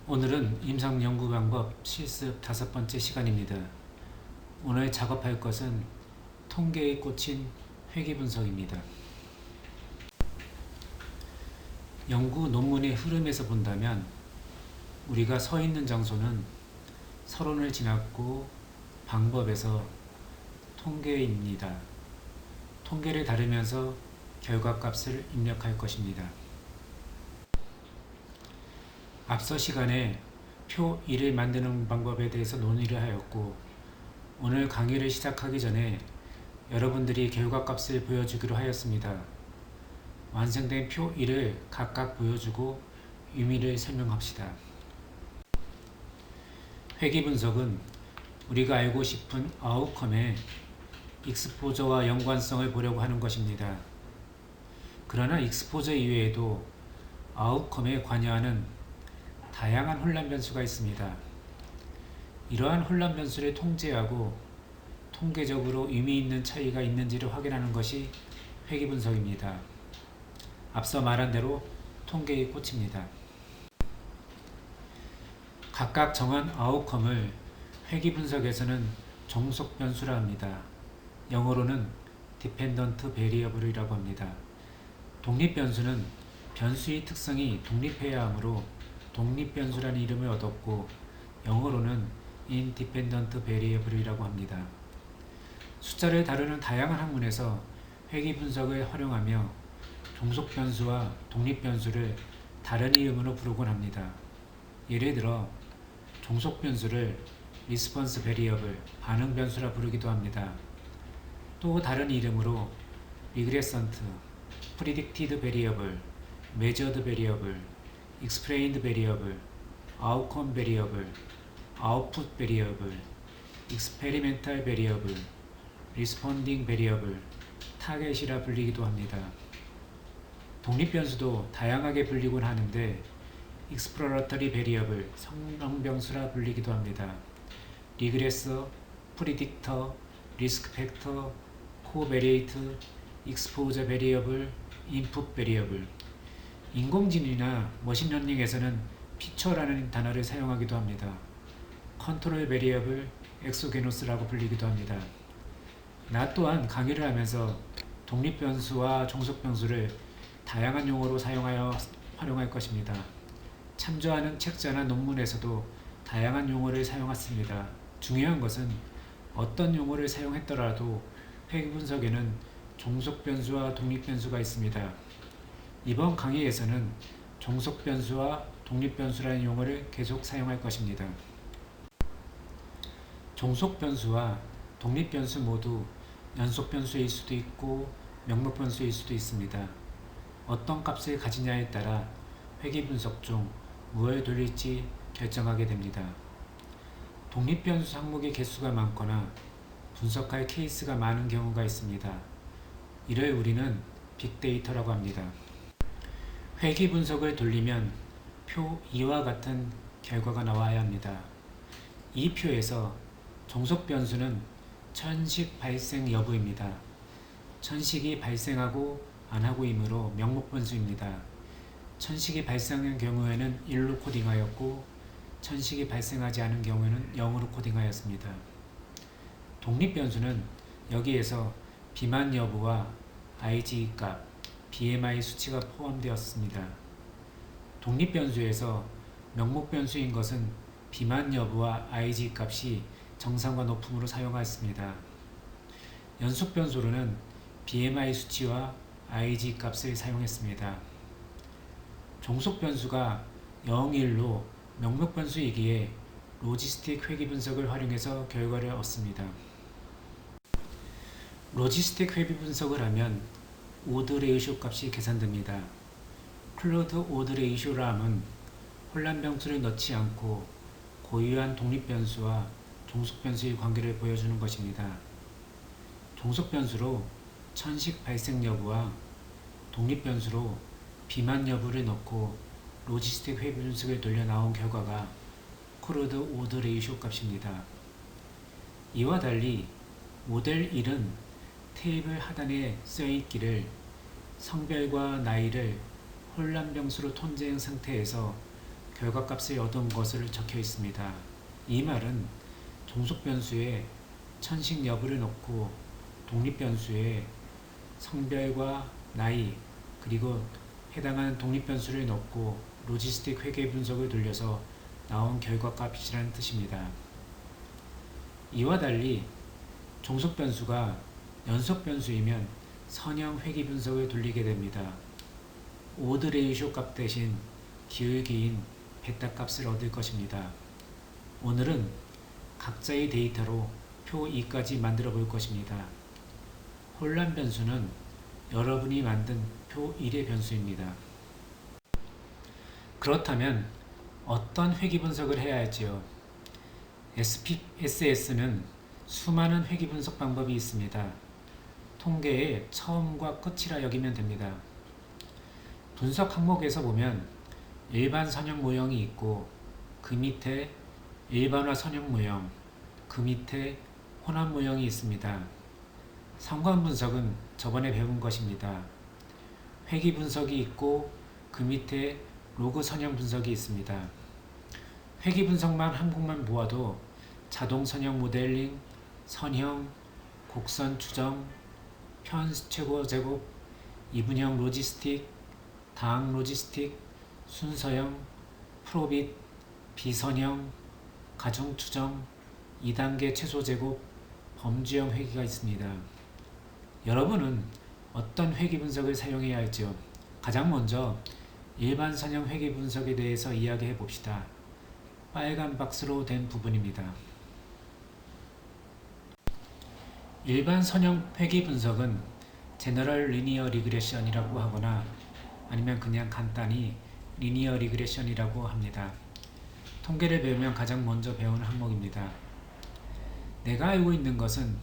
오늘은 임상 연구 방법 실습 5번째 시간입니다. 오늘 작업할 것은 통계에 꽂힌 회귀 분석입니다. 연구 논문의 흐름에서 본다면 우리가 서 있는 장소는 서론을 지났고 방법에서 통계입니다. 통계를 다루면서 결과값을 입력할 것입니다. 앞서 시간에 표 1을 만드는 방법에 대해서 논의를 하였고, 오늘 강의를 시작하기 전에 여러분들이 결과값을 보여주기로 하였습니다. 완성된 표 1을 각각 보여주고 의미를 설명합시다. 회귀 분석은 우리가 알고 싶은 아웃컴의 익스포저와 연관성을 보려고 하는 것입니다. 그러나 익스포저 이외에도 아웃컴에 관여하는 다양한 혼란 변수가 있습니다. 이러한 혼란 변수를 통제하고 통계적으로 의미 있는 차이가 있는지를 확인하는 것이 회귀 분석입니다. 앞서 말한 대로 통계의 꽃입니다. 각각 정한 아웃컴을 회귀 분석에서는 종속 변수라 합니다. 영어로는 Dependent Variable이라고 합니다. 독립 변수는 변수의 특성이 독립해야 하므로 독립 변수라는 이름을 얻었고, 영어로는 Independent Variable이라고 합니다. 숫자를 다루는 다양한 학문에서 회귀 분석을 활용하며 종속 변수와 독립 변수를 다른 이름으로 부르곤 합니다. 예를 들어 종속 변수를 Response Variable, 반응 변수라 부르기도 합니다. 또 다른 이름으로 Regressant, Predicted Variable, Measured Variable, Explained Variable, Outcome Variable, Output Variable, Experimental Variable, Responding Variable, 타겟이라 불리기도 합니다. 독립 변수도 다양하게 불리곤 하는데 Exploratory Variable, 성능 변수라 불리기도 합니다. Regressor, Predictor, Risk Factor, Covariate, Exposure Variable, Input Variable. 인공지능이나 머신러닝에서는 피처라는 단어를 사용하기도 합니다. 컨트롤 베리어블, 엑소게노스라고 불리기도 합니다. 나 또한 강의를 하면서 독립 변수와 종속 변수를 다양한 용어로 사용하여 활용할 것입니다. 참조하는 책자나 논문에서도 다양한 용어를 사용했습니다. 중요한 것은 어떤 용어를 사용했더라도 회귀 분석에는 종속 변수와 독립 변수가 있습니다. 이번 강의에서는 종속 변수와 독립 변수라는 용어를 계속 사용할 것입니다. 종속 변수와 독립 변수 모두 연속 변수일 수도 있고 명목 변수일 수도 있습니다. 어떤 값을 가지냐에 따라 회귀 분석 중 무엇을 돌릴지 결정하게 됩니다. 독립 변수 항목의 개수가 많거나 분석할 케이스가 많은 경우가 있습니다. 이를 우리는 빅데이터라고 합니다. 회귀 분석을 돌리면 표 2와 같은 결과가 나와야 합니다. 이 표에서 종속 변수는 천식 발생 여부입니다. 천식이 발생하고 안 하고이므로 명목 변수입니다. 천식이 발생한 경우에는 1로 코딩하였고 천식이 발생하지 않은 경우에는 0으로 코딩하였습니다. 독립 변수는 여기에서 비만 여부와 IG 값, BMI 수치가 포함되었습니다. 독립 변수에서 명목 변수인 것은 비만 여부와 IG 값이 정상과 높음으로 사용하였습니다. 연속 변수로는 BMI 수치와 IG 값을 사용했습니다. 종속 변수가 0, 1로 명목 변수이기에 로지스틱 회귀 분석을 활용해서 결과를 얻습니다. 로지스틱 회귀 분석을 하면 오드 레이쇼 값이 계산됩니다. 클로드 오드 레이쇼람은 혼란 변수를 넣지 않고 고유한 독립 변수와 종속 변수의 관계를 보여주는 것입니다. 종속 변수로 천식 발생 여부와 독립 변수로 비만 여부를 넣고 로지스틱 회귀 분석을 돌려 나온 결과가 클로드 오드 레이쇼 값입니다. 이와 달리 모델 1은 테이블 하단에 쓰여있기를 성별과 나이를 혼란 변수로 통제한 상태에서 결과값을 얻은 것을 적혀 있습니다. 이 말은 종속 변수에 천식 여부를 넣고 독립 변수에 성별과 나이 그리고 해당하는 독립 변수를 넣고 로지스틱 회계 분석을 돌려서 나온 결과값이라는 뜻입니다. 이와 달리 종속 변수가 연속 변수이면 선형 회귀 분석을 돌리게 됩니다. 오드 레이쇼 값 대신 기울기인 베타 값을 얻을 것입니다. 오늘은 각자의 데이터로 표 2까지 만들어 볼 것입니다. 혼란 변수는 여러분이 만든 표 1의 변수입니다. 그렇다면 어떤 회귀 분석을 해야 할지요? SPSS는 수많은 회귀 분석 방법이 있습니다. 통계의 처음과 끝이라 여기면 됩니다. 분석 항목에서 보면 일반 선형 모형이 있고 그 밑에 일반화 선형 모형, 그 밑에 혼합 모형이 있습니다. 상관 분석은 저번에 배운 것입니다. 회귀 분석이 있고 그 밑에 로그 선형 분석이 있습니다. 회귀 분석만 한 곳만 모아도 자동 선형 모델링, 선형, 곡선 추정, 편 최고 제곱, 이분형 로지스틱, 다항 로지스틱, 순서형, 프로빗, 비선형, 가중 추정, 2단계 최소 제곱, 범주형 회귀가 있습니다. 여러분은 어떤 회귀 분석을 사용해야 할지요? 가장 먼저 일반 선형 회귀 분석에 대해서 이야기해 봅시다. 빨간 박스로 된 부분입니다. 일반 선형 회귀 분석은 제너럴 리니어 리그레션이라고 하거나 아니면 그냥 간단히 리니어 리그레션이라고 합니다. 통계를 배우면 가장 먼저 배우는 항목입니다. 내가 알고 있는 것은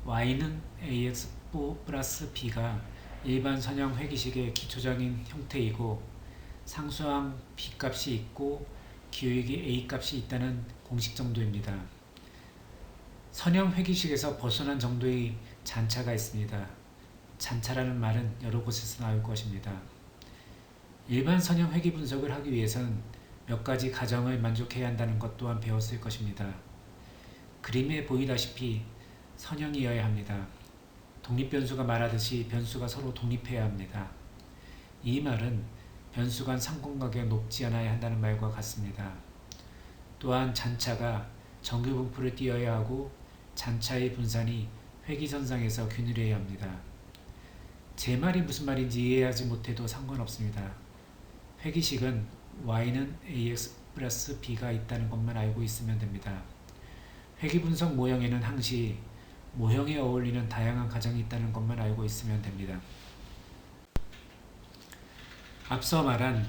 y는 ax 플러스 b가 일반 선형 회귀식의 기초적인 형태이고 상수항 b 값이 있고 기울기 a 값이 있다는 공식 정도입니다. 선형 회귀식에서 벗어난 정도의 잔차가 있습니다. 잔차라는 말은 여러 곳에서 나올 것입니다. 일반 선형 회귀 분석을 하기 위해선 몇 가지 가정을 만족해야 한다는 것 또한 배웠을 것입니다. 그림에 보이다시피 선형이어야 합니다. 독립변수가 말하듯이 변수가 서로 독립해야 합니다. 이 말은 변수 간 상관관계가 높지 않아야 한다는 말과 같습니다. 또한 잔차가 정규 분포를 띄어야 하고 잔차의 분산이 회귀선상에서 균일해야 합니다. 제 말이 무슨 말인지 이해하지 못해도 상관없습니다. 회귀식은 y는 ax 플러스 b가 있다는 것만 알고 있으면 됩니다. 회귀 분석 모형에는 항시 모형에 어울리는 다양한 가정이 있다는 것만 알고 있으면 됩니다. 앞서 말한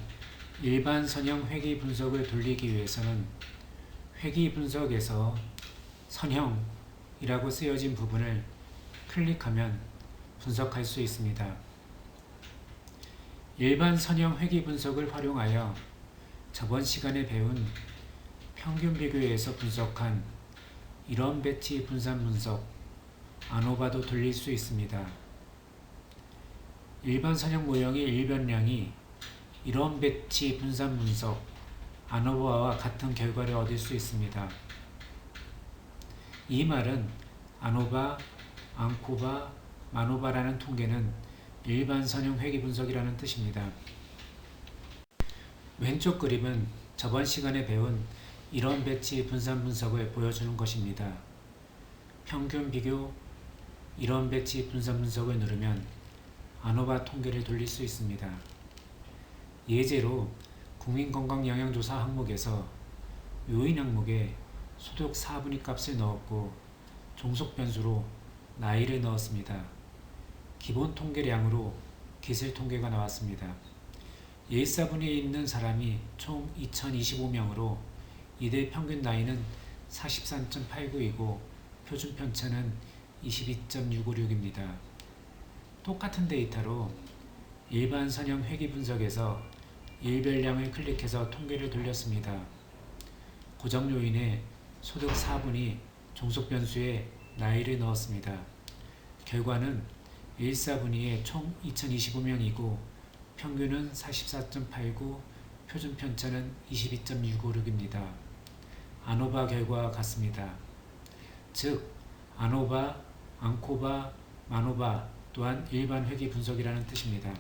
일반 선형 회귀 분석을 돌리기 위해서는 회귀 분석에서 선형이라고 쓰여진 부분을 클릭하면 분석할 수 있습니다. 일반 선형 회귀 분석을 활용하여 저번 시간에 배운 평균 비교에서 분석한 이런 배치 분산 분석 아노바도 돌릴 수 있습니다. 일반 선형 모형의 일변량이 이런 배치 분산 분석 아노바와 같은 결과를 얻을 수 있습니다. 이 말은 아노바, 앙코바, 마노바라는 통계는 일반 선형 회귀 분석이라는 뜻입니다. 왼쪽 그림은 저번 시간에 배운 이런 배치 분산 분석을 보여주는 것입니다. 평균 비교 이런 배치 분산 분석을 누르면 아노바 통계를 돌릴 수 있습니다. 예제로 국민건강영양조사 항목에서 요인 항목에 소득 4분위 값을 넣었고 종속 변수로 나이를 넣었습니다. 기본 통계량으로 기술 통계가 나왔습니다. 1사분위에 있는 사람이 총 2025명으로 이들 평균 나이는 43.89이고 표준 편차는 22.656입니다. 똑같은 데이터로 일반 선형 회귀 분석에서 일별량을 클릭해서 통계를 돌렸습니다. 고정 요인에 소득 4분위 종속 변수에 나이를 넣었습니다. 결과는 1사분위에 총 2025명이고 평균은 44.89, 표준 편차는 22.656입니다. 아노바 결과와 같습니다. 즉, 아노바, 앙코바, 마노바 또한 일반 회귀 분석이라는 뜻입니다.